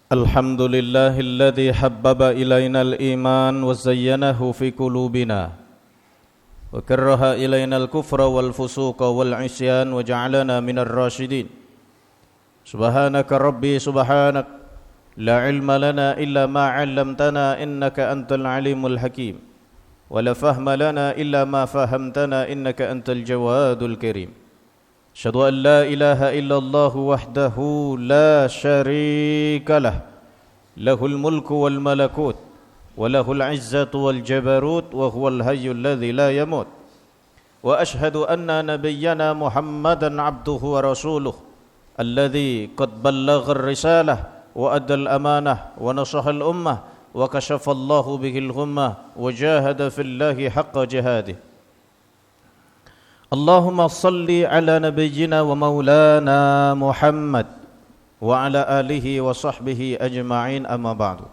الحمد لله الذي حبب إلينا الإيمان وزينه في قلوبنا وكره إلينا الكفر والفسوق والعصيان وجعلنا من الراشدين. سبحانك ربي سبحانك لا علم لنا إلا ما علمتنا إنك أنت العليم الحكيم ولا فهم لنا إلا ما فهمتنا إنك أنت الجواد الكريم. أشهد أن لا إله إلا الله وحده لا شريك له له الملك والملكوت وله العزة والجبروت وهو الحي الذي لا يموت. وأشهد أن نبينا محمدا عبده ورسوله الذي قد بلغ الرسالة وأدى الأمانة ونصح الأمة وكشف الله به الغمة وجاهد في الله حق جهاده. اللهم صل على نبينا ومولانا محمد وعلى آله وصحبه أجمعين أما بعد.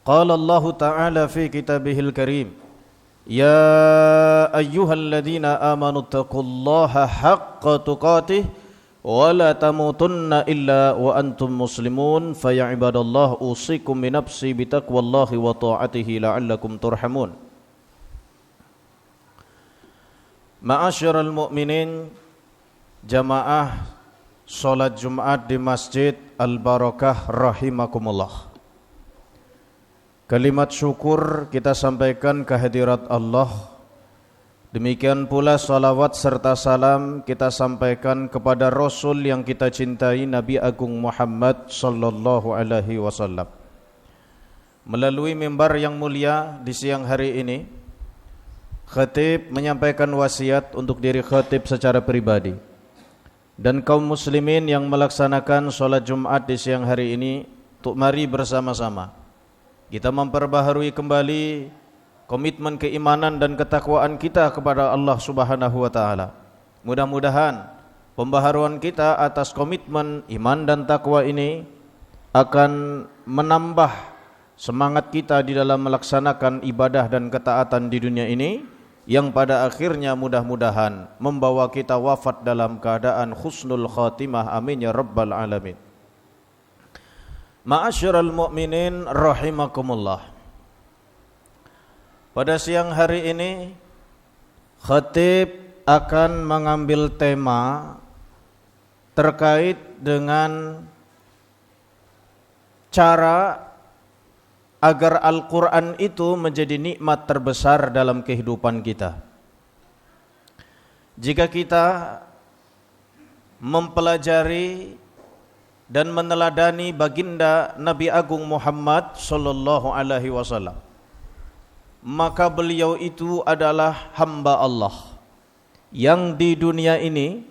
قال الله تعالى في كتابه الكريم: يا أيها الذين آمنوا اتقوا الله حق تقاته ولا تموتن إلا وأنتم مسلمون فيا عباد الله أوصيكم بنفسي بتقوى الله وطاعته لعلكم ترحمون. Ma'asyiral mu'minin, jamaah salat Jumat di Masjid Al-Barakah rahimakumullah. Kalimat syukur kita sampaikan kehadirat Allah. Demikian pula salawat serta salam kita sampaikan kepada Rasul yang kita cintai, Nabi Agung Muhammad sallallahu alaihi wasallam. Melalui mimbar yang mulia di siang hari ini, khatib menyampaikan wasiat untuk diri khatib secara pribadi dan kaum muslimin yang melaksanakan sholat Jumat di siang hari ini untuk mari bersama-sama kita memperbaharui kembali komitmen keimanan dan ketakwaan kita kepada Allah Subhanahu wa taala. Mudah-mudahan pembaharuan kita atas komitmen iman dan takwa ini akan menambah semangat kita di dalam melaksanakan ibadah dan ketaatan di dunia ini, yang pada akhirnya mudah-mudahan membawa kita wafat dalam keadaan husnul khatimah. Amin ya rabbal alamin. Ma'asyiral mu'minin rahimakumullah. Pada siang hari ini khatib akan mengambil tema terkait dengan cara agar Al-Quran itu menjadi nikmat terbesar dalam kehidupan kita. Jika kita mempelajari dan meneladani baginda Nabi Agung Muhammad sallallahu alaihi wasallam, maka beliau itu adalah hamba Allah yang di dunia ini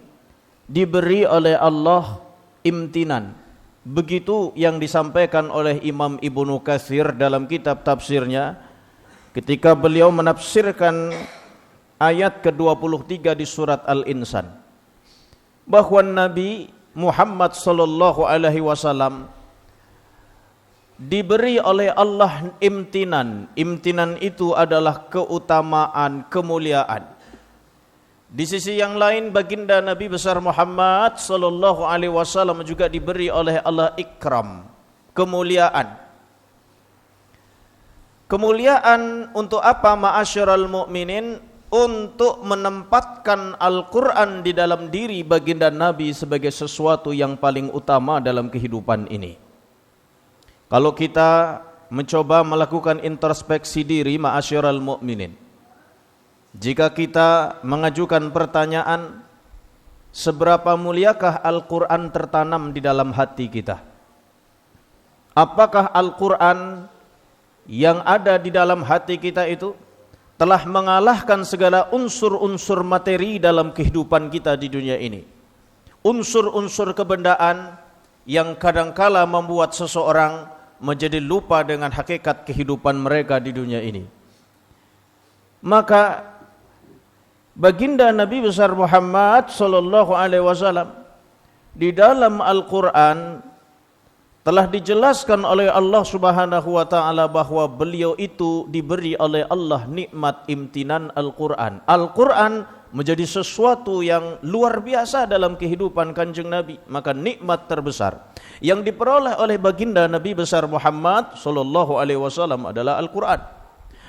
diberi oleh Allah imtinan. Begitu yang disampaikan oleh Imam Ibnu Katsir dalam kitab tafsirnya ketika beliau menafsirkan ayat ke-23 di surat Al-Insan, bahwa Nabi Muhammad sallallahu alaihi wasallam diberi oleh Allah imtinan. Imtinan itu adalah keutamaan, kemuliaan. Di sisi yang lain baginda Nabi besar Muhammad sallallahu alaihi wasallam juga diberi oleh Allah ikram, kemuliaan. Kemuliaan untuk apa ma'asyiral mu'minin? Untuk menempatkan Al-Quran di dalam diri baginda Nabi sebagai sesuatu yang paling utama dalam kehidupan ini. Kalau kita mencoba melakukan introspeksi diri ma'asyiral mu'minin, jika kita mengajukan pertanyaan, seberapa muliakah Al-Quran tertanam di dalam hati kita? Apakah Al-Quran yang ada di dalam hati kita itu telah mengalahkan segala unsur-unsur materi dalam kehidupan kita di dunia ini? Unsur-unsur kebendaan yang kadangkala membuat seseorang menjadi lupa dengan hakikat kehidupan mereka di dunia ini. Maka baginda Nabi besar Muhammad sallallahu alaihi wasallam di dalam Al-Quran telah dijelaskan oleh Allah Subhanahu wa taala bahwa beliau itu diberi oleh Allah nikmat imtinan Al-Quran. Al-Quran menjadi sesuatu yang luar biasa dalam kehidupan Kanjeng Nabi. Maka nikmat terbesar yang diperoleh oleh baginda Nabi besar Muhammad sallallahu alaihi wasallam adalah Al-Qur'an.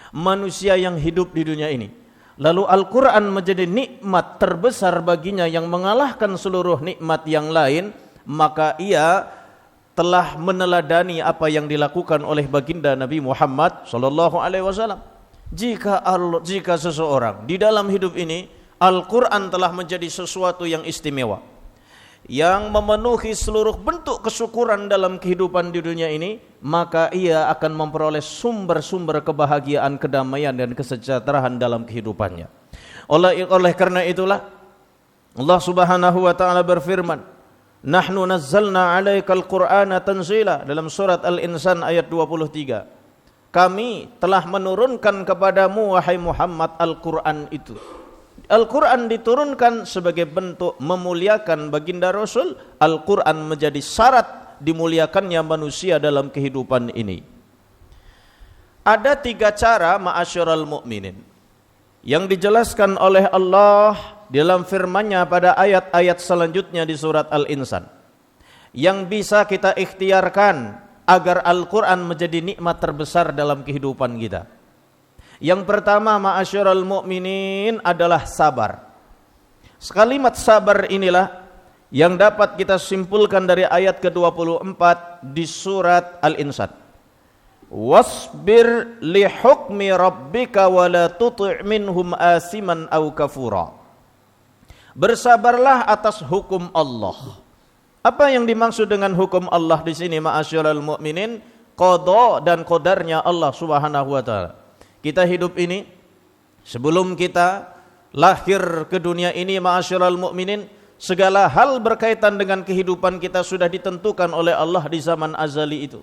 Manusia yang hidup di dunia ini, lalu Al-Qur'an menjadi nikmat terbesar baginya yang mengalahkan seluruh nikmat yang lain, maka ia telah meneladani apa yang dilakukan oleh baginda Nabi Muhammad sallallahu alaihi wasallam. Jika seseorang di dalam hidup ini Al-Quran telah menjadi sesuatu yang istimewa, yang memenuhi seluruh bentuk kesyukuran dalam kehidupan di dunia ini, maka ia akan memperoleh sumber-sumber kebahagiaan, kedamaian dan kesejahteraan dalam kehidupannya. Oleh karena itulah Allah Subhanahu wa taala berfirman, "Nahnu nazzalna 'alaikal Qur'ana tanzila" dalam surat Al-Insan ayat 23. Kami telah menurunkan kepadamu wahai Muhammad Al-Quran itu. Al-Quran diturunkan sebagai bentuk memuliakan baginda Rasul. Al-Quran menjadi syarat dimuliakannya manusia dalam kehidupan ini. Ada 3 cara ma'asyiral mu'minin yang dijelaskan oleh Allah dalam firman-Nya pada ayat-ayat selanjutnya di surat Al-Insan, yang bisa kita ikhtiarkan agar Al-Quran menjadi nikmat terbesar dalam kehidupan kita. Yang pertama ma'asyiral mu'minin adalah sabar. Kalimat sabar inilah yang dapat kita simpulkan dari ayat ke-24 di surat Al-Insan. Wasbir li hukmi rabbika wa la tuti' minhum asiman aw kafura. Bersabarlah atas hukum Allah. Apa yang dimaksud dengan hukum Allah di sini ma'asyiral mu'minin? Qada dan qadarnya Allah Subhanahu wa taala. Kita hidup ini, sebelum kita lahir ke dunia ini ma'asyiral mu'minin, segala hal berkaitan dengan kehidupan kita sudah ditentukan oleh Allah di zaman azali itu.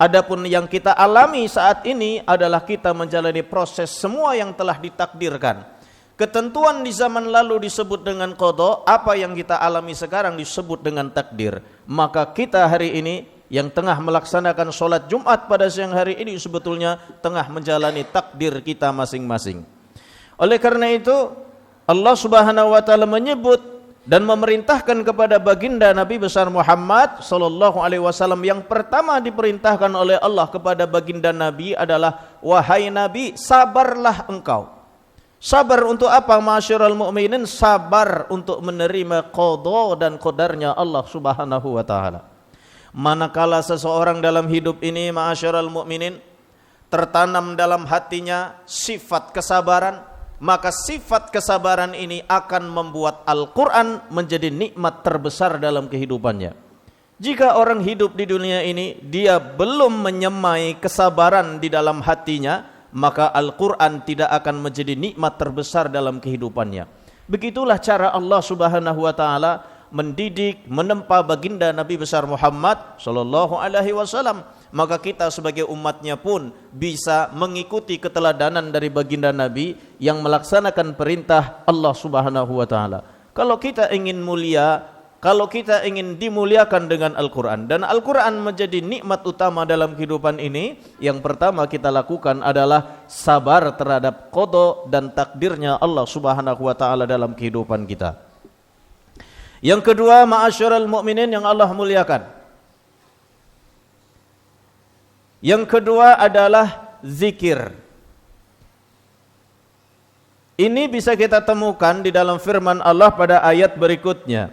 Adapun yang kita alami saat ini adalah kita menjalani proses semua yang telah ditakdirkan. Ketentuan di zaman lalu disebut dengan qada, apa yang kita alami sekarang disebut dengan takdir. Maka kita hari ini yang tengah melaksanakan sholat Jumat pada siang hari ini sebetulnya tengah menjalani takdir kita masing-masing. Oleh karena itu Allah Subhanahu wa taala menyebut dan memerintahkan kepada baginda Nabi besar Muhammad sallallahu alaihi wasallam, yang pertama diperintahkan oleh Allah kepada baginda Nabi adalah, wahai Nabi, sabarlah engkau. Sabar untuk apa ma'asyiral mu'minin? Sabar untuk menerima qada dan qadarnya Allah Subhanahu wa taala. Manakala seseorang dalam hidup ini ma'asyiral mu'minin tertanam dalam hatinya sifat kesabaran, maka sifat kesabaran ini akan membuat Al-Quran menjadi nikmat terbesar dalam kehidupannya. Jika orang hidup di dunia ini dia belum menyemai kesabaran di dalam hatinya, maka Al-Quran tidak akan menjadi nikmat terbesar dalam kehidupannya. Begitulah cara Allah Subhanahu wa taala mendidik, menempa baginda Nabi besar Muhammad sallallahu alaihi wasallam. Maka kita sebagai umatnya pun bisa mengikuti keteladanan dari baginda Nabi yang melaksanakan perintah Allah Subhanahu wa taala. Kalau kita ingin mulia, kalau kita ingin dimuliakan dengan Al-Quran, dan Al-Quran menjadi nikmat utama dalam kehidupan ini, yang pertama kita lakukan adalah sabar terhadap qada dan takdirnya Allah Subhanahu wa taala dalam kehidupan kita. Yang kedua, ma'asyiral mu'minin yang Allah muliakan, yang kedua adalah zikir. Ini bisa kita temukan di dalam firman Allah pada ayat berikutnya,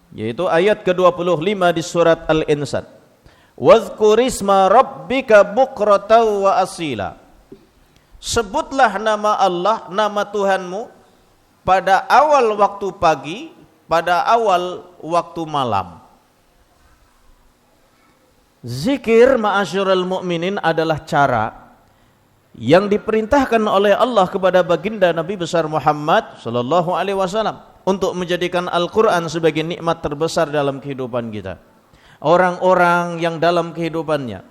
yaitu ayat ke-25 di surat Al-Insan. Wazkurisma rabbika bukratan wa asila. Sebutlah nama Allah, nama Tuhanmu pada awal waktu pagi, pada awal waktu malam. Zikir ma'asyiral mu'minin adalah cara yang diperintahkan oleh Allah kepada baginda Nabi besar Muhammad sallallahu alaihi wasallam untuk menjadikan Al-Quran sebagai nikmat terbesar dalam kehidupan kita. Orang-orang yang dalam kehidupannya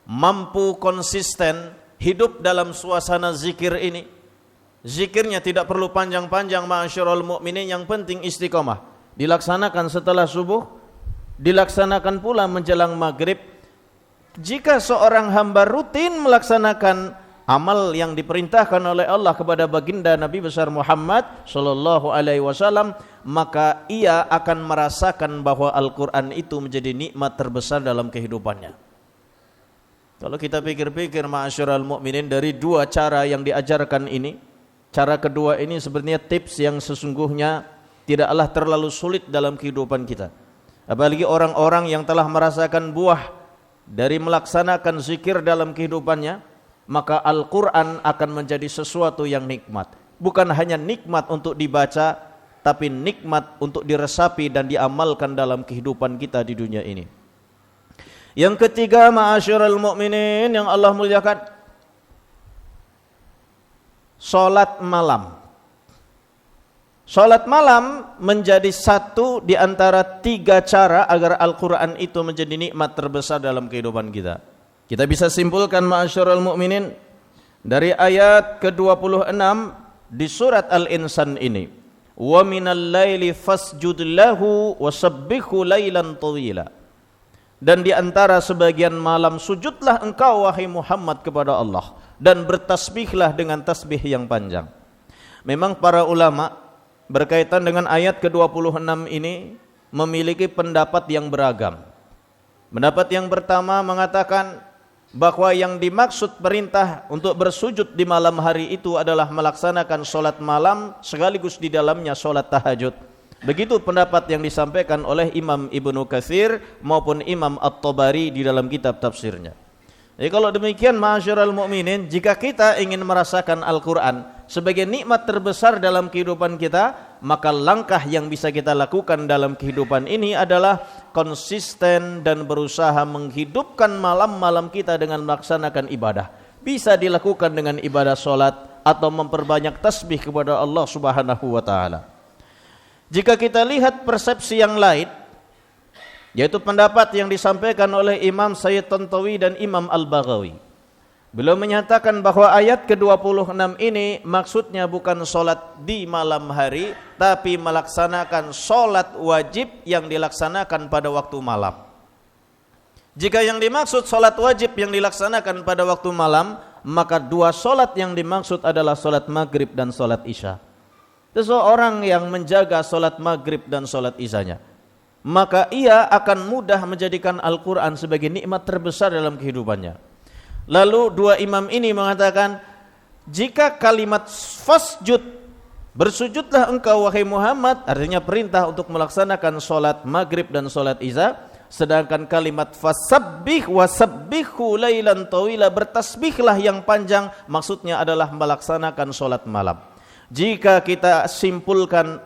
mampu konsisten hidup dalam suasana zikir ini. Zikirnya tidak perlu panjang-panjang ma'asyiral mu'minin, yang penting istiqomah. Dilaksanakan setelah subuh, dilaksanakan pula menjelang maghrib. Jika seorang hamba rutin melaksanakan amal yang diperintahkan oleh Allah kepada baginda Nabi besar Muhammad sallallahu alaihi wasallam, maka ia akan merasakan bahwa Al-Qur'an itu menjadi nikmat terbesar dalam kehidupannya. Kalau kita pikir-pikir ma'asyiral mukminin, dari dua cara yang diajarkan ini, cara kedua ini sebenarnya tips yang sesungguhnya tidaklah terlalu sulit dalam kehidupan kita. Apalagi orang-orang yang telah merasakan buah dari melaksanakan zikir dalam kehidupannya, maka Al-Quran akan menjadi sesuatu yang nikmat. Bukan hanya nikmat untuk dibaca, tapi nikmat untuk diresapi dan diamalkan dalam kehidupan kita di dunia ini. Yang ketiga, ma'asyiral mukminin yang Allah muliakan, salat malam. Salat malam menjadi satu di antara tiga cara agar Al-Quran itu menjadi nikmat terbesar dalam kehidupan kita. Kita bisa simpulkan ma'asyiral mukminin dari ayat ke-26 di surat Al-Insan ini. Wa minal laili fasjud lahu wasabbihu lailan tawila. Dan di antara sebagian malam sujudlah engkau wahai Muhammad kepada Allah dan bertasbihlah dengan tasbih yang panjang. Memang para ulama berkaitan dengan ayat ke-26 ini memiliki pendapat yang beragam. Pendapat yang pertama mengatakan bahwa yang dimaksud perintah untuk bersujud di malam hari itu adalah melaksanakan sholat malam sekaligus di dalamnya sholat tahajud. Begitu pendapat yang disampaikan oleh Imam Ibnu Katsir maupun Imam At-Tabari di dalam kitab tafsirnya. Jadi kalau demikian ma'asyiral mukminin, jika kita ingin merasakan Al-Quran sebagai nikmat terbesar dalam kehidupan kita, maka langkah yang bisa kita lakukan dalam kehidupan ini adalah konsisten dan berusaha menghidupkan malam-malam kita dengan melaksanakan ibadah. Bisa dilakukan dengan ibadah sholat atau memperbanyak tasbih kepada Allah subhanahu wa ta'ala. Jika kita lihat persepsi yang lain, yaitu pendapat yang disampaikan oleh Imam Sayyid Tantawi dan Imam Al-Baghawi, beliau menyatakan bahwa ayat ke-26 ini maksudnya bukan sholat di malam hari, tapi melaksanakan sholat wajib yang dilaksanakan pada waktu malam. Jika yang dimaksud sholat wajib yang dilaksanakan pada waktu malam, maka dua sholat yang dimaksud adalah sholat maghrib dan sholat isya. Seseorang yang menjaga sholat maghrib dan sholat isyanya, maka ia akan mudah menjadikan Al-Quran sebagai nikmat terbesar dalam kehidupannya. Lalu dua imam ini mengatakan, jika kalimat fasjud, bersujudlah engkau wahai Muhammad, artinya perintah untuk melaksanakan sholat maghrib dan sholat isya, sedangkan kalimat fasabbih wasabbihu lailan tawila, bertasbihlah yang panjang, maksudnya adalah melaksanakan sholat malam. Jika kita simpulkan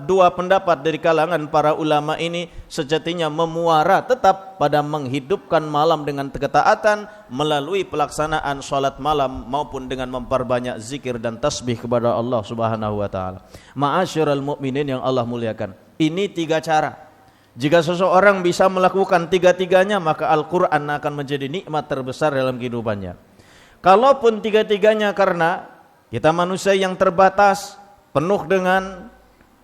dua pendapat dari kalangan para ulama ini sejatinya memuara tetap pada menghidupkan malam dengan ketaatan melalui pelaksanaan sholat malam maupun dengan memperbanyak zikir dan tasbih kepada Allah subhanahu wa ta'ala. Ma'asyiral mukminin yang Allah muliakan, ini tiga cara. Jika seseorang bisa melakukan tiga-tiganya, maka Al-Quran akan menjadi nikmat terbesar dalam kehidupannya. Kalaupun tiga-tiganya karena kita manusia yang terbatas, penuh dengan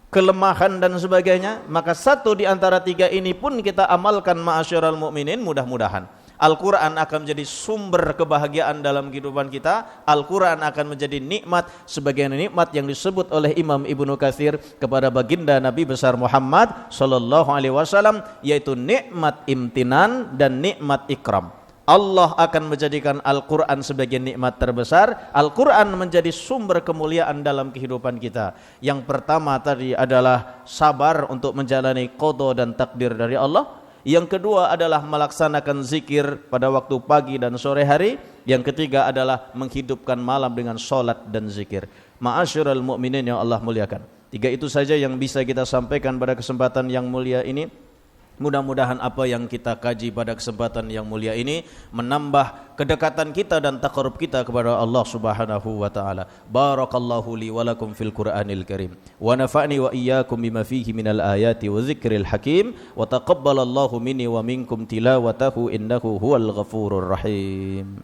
kelemahan dan sebagainya, maka satu di antara tiga ini pun kita amalkan ma'asyiral mukminin, mudah-mudahan Al-Quran akan menjadi sumber kebahagiaan dalam kehidupan kita. Al-Quran akan menjadi nikmat sebagaimana nikmat yang disebut oleh Imam Ibnu Katsir kepada baginda Nabi besar Muhammad sallallahu alaihi wasallam, yaitu nikmat imtinan dan nikmat ikram. Allah akan menjadikan Al-Quran sebagai nikmat terbesar. Al-Quran menjadi sumber kemuliaan dalam kehidupan kita. Yang pertama tadi adalah sabar untuk menjalani qada dan takdir dari Allah. Yang kedua adalah melaksanakan zikir pada waktu pagi dan sore hari. Yang ketiga adalah menghidupkan malam dengan sholat dan zikir. Ma'asyiral mu'minin yang Allah muliakan, tiga itu saja yang bisa kita sampaikan pada kesempatan yang mulia ini. Mudah-mudahan apa yang kita kaji pada kesempatan yang mulia ini menambah kedekatan kita dan taqarrub kita kepada Allah Subhanahu wa taala. Barakallahu li wa lakum fil Qur'anil Karim wa nafa'ni wa iyyakum bima fihi minal ayati wa dzikril hakim wa taqabbalallahu minni wa minkum tilawatahu innahu huwal ghafurur rahim.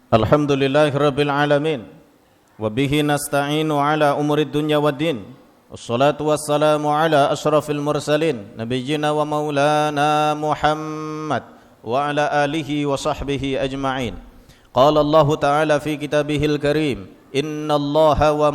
Alhamdulillahirabbil alamin wa bihi nasta'inu ala umurid dunya waddin Wassalatu wassalamu ala ashrafil mursalin nabiyyina wa maulana Muhammad wa ala alihi wa sahbihi ajma'in. Qala Allah Ta'ala fi kitabihil karim, inna Allaha wa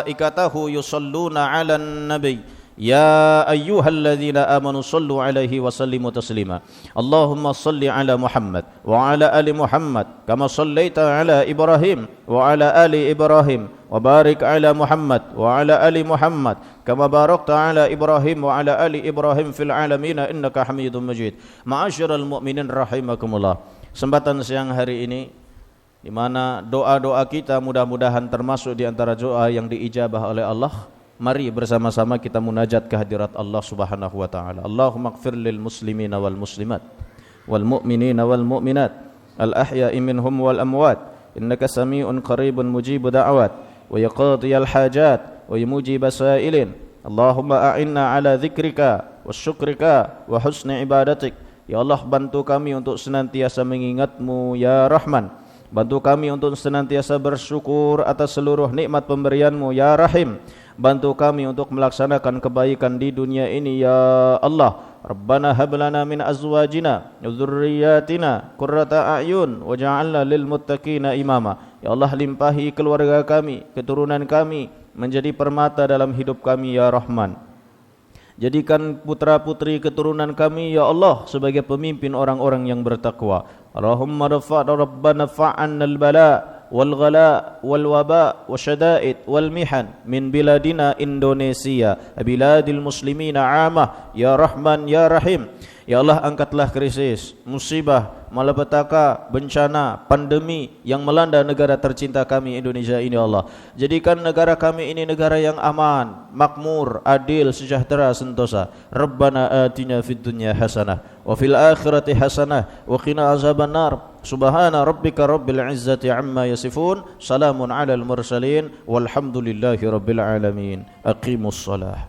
malaikatahu yusalluna 'alan nabiy ya ayyuhalladzina amanu sallu 'alaihi wa sallimu taslima. Allahumma salli 'ala Muhammad wa 'ala ali Muhammad kama sallaita 'ala Ibrahim wa 'ala ali Ibrahim wa barik 'ala Muhammad wa 'ala ali Muhammad kama barakta 'ala Ibrahim wa 'ala ali Ibrahim fil 'alamin innaka Hamidum Majid. Ma'asyiral mu'minin rahimakumullah. Kesempatan siang hari ini di mana doa-doa kita mudah-mudahan termasuk di antara doa yang diijabah oleh Allah. Mari bersama-sama kita munajat kehadirat Allah Subhanahu wa taala. Allahumma ighfir lil muslimina wal muslimat wal mu'minina wal mu'minat al ahya'i minhum wal amwat innaka sami'un qaribun mujibud da'awat wa yaqdiyal hajat wa mujibas sa'ilin. Allahumma a'inna ala dzikrika wa syukrika wa husni ibadatik. Ya Allah, bantu kami untuk senantiasa mengingat-Mu ya Rahman. Bantu kami untuk senantiasa bersyukur atas seluruh nikmat pemberian-Mu ya Rahim. Bantu kami untuk melaksanakan kebaikan di dunia ini ya Allah. Rabbana hab lana min azwajina wa dzurriyyatina qurrata a'yun waj'alna lil muttaqina imama. Ya Allah, limpahi keluarga kami, keturunan kami menjadi permata dalam hidup kami ya Rahman. Jadikan putra-putri keturunan kami ya Allah sebagai pemimpin orang-orang yang bertakwa. Allahumma rabbana fa'annal bala wal ghala wal waba wasyada'id wal mihan min biladina Indonesia biladil muslimina 'amah ya Rahman ya Rahim. Ya Allah, angkatlah krisis, musibah, malapetaka, bencana, pandemi yang melanda negara tercinta kami Indonesia ini ya Allah. Jadikan negara kami ini negara yang aman, makmur, adil, sejahtera, sentosa. Rabbana atina fid dunya hasanah wa fil akhirati hasanah wa qina azabannar. Subhana rabbika rabbil izzati amma yasifun. Salamun alal mursalin walhamdulillahi rabbil alamin. Aqimus shalah.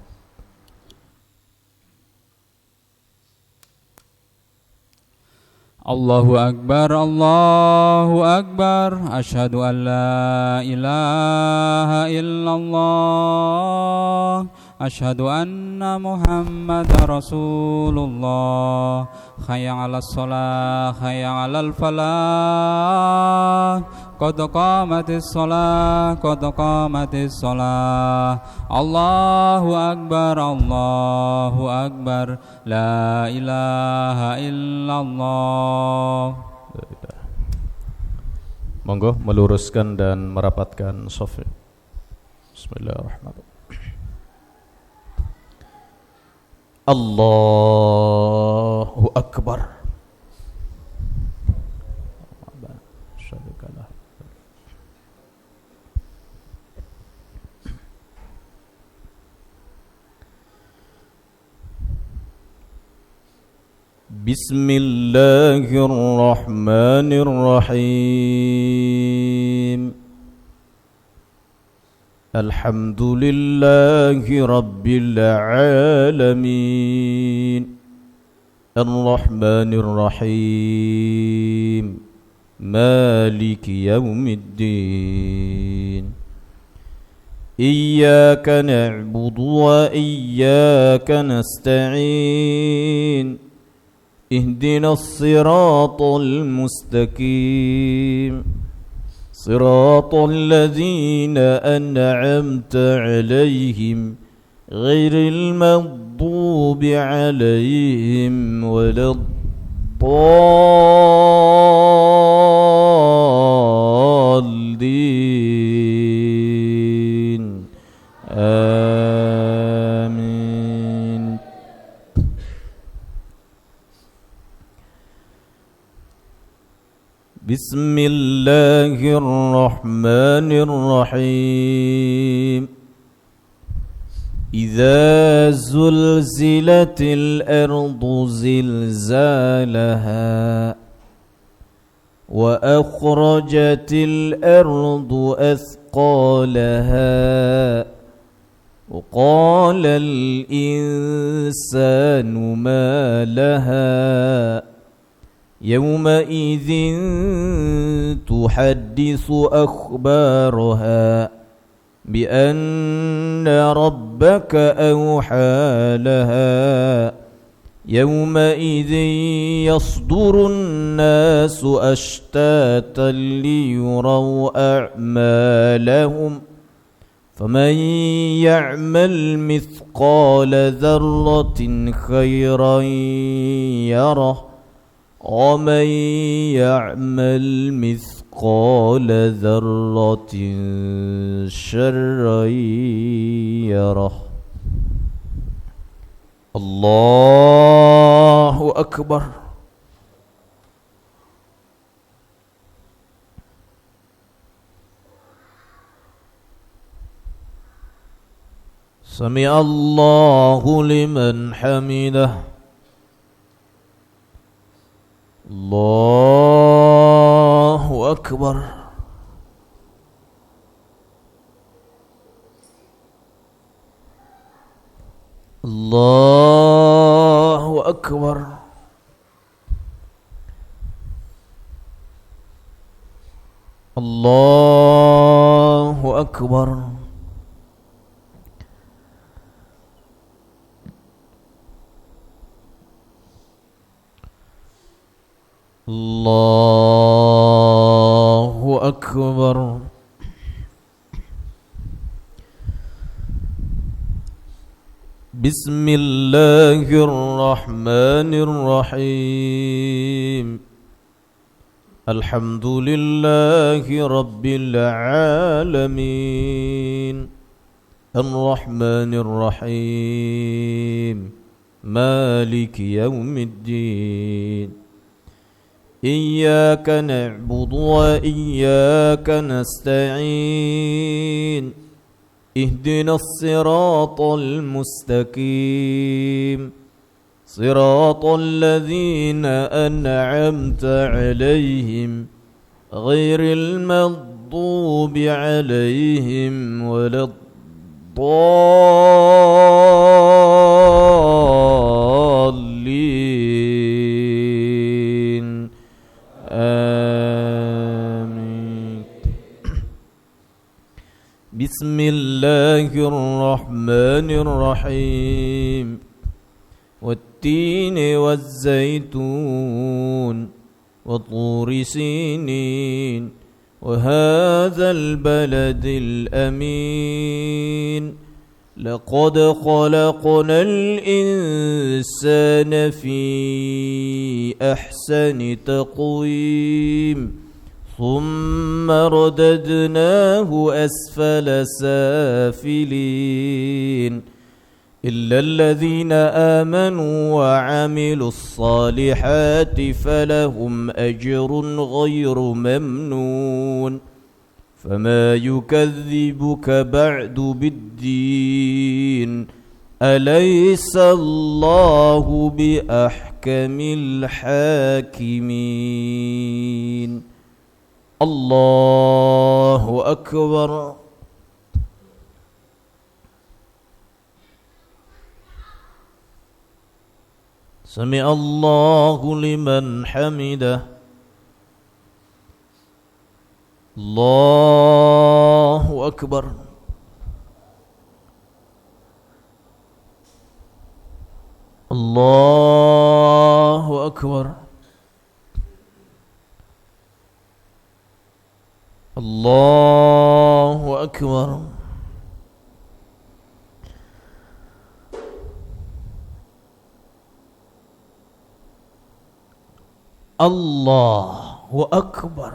Allahu Akbar, Allahu Akbar. Asyhadu an la ilaha illallah. Asyhadu anna Muhammadar Rasulullah. Hayya 'alas shalah, hayya 'alal falah. Qad qamatis shalah, qad qamatis shalah. Allahu Akbar, Allahu Akbar. La ilaha illallah. Monggo meluruskan dan merapatkan shaf. Bismillahirrahmanirrahim. Allahu Akbar. Bismillahirrahmanirrahim. Alhamdulillahi Rabbil Alamin. Ar-Rahmanir Rahim. Maliki Yawmiddin. Iyyaka na'budu wa iyyaka nasta'in. Ihdinas siratal mustaqim. صراط الذين أنعمت عليهم غير المغضوب عليهم ولا الضالين آمين. بسم الله الرحمن الرحيم. إذا زلزلت الأرض زلزالها وأخرجت الأرض أثقالها وقال الإنسان ما لها يومئذ تحدث أخبارها بأن ربك أوحى لها يومئذ يصدر الناس أشتاتا ليروا أعمالهم فمن يعمل مثقال ذرة خيرا يره ومن يعمل مثقال ذرة شرا يره. الله أكبر. سمع الله لمن حمده. الله أكبر. الله أكبر. الله أكبر. الله أكبر. بسم الله الرحمن الرحيم. الحمد لله رب العالمين الرحمن الرحيم مالك يوم الدين إياك نعبد وإياك نستعين اهدنا الصراط المستقيم صراط الذين أنعمت عليهم غير المغضوب عليهم ولا الضالين آمين. بسم الله الرحمن الرحيم والتين والزيتون وطور سينين وهذا البلد الأمين لقد خلقنا الإنسان في أحسن تقويم ثم رددناه أسفل سافلين إلا الذين آمنوا وعملوا الصالحات فلهم أجر غير ممنون فما يكذبك بعد بالدين أليس الله بأحكم الحاكمين. الله أكبر. سمع الله لمن حمده. الله أكبر. الله أكبر. الله أكبر. الله أكبر.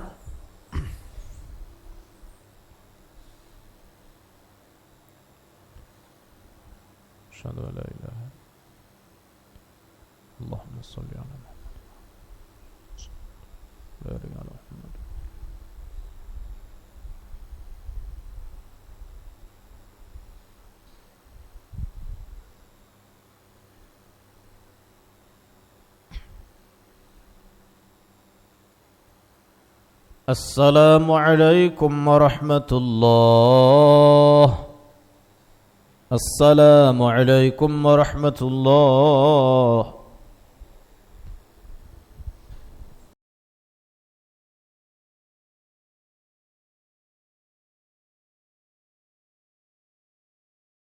أشهد أن لا إله إلا الله. اللهم صل على محمد بارك على محمد. السلام عليكم ورحمة الله. السلام عليكم ورحمة الله.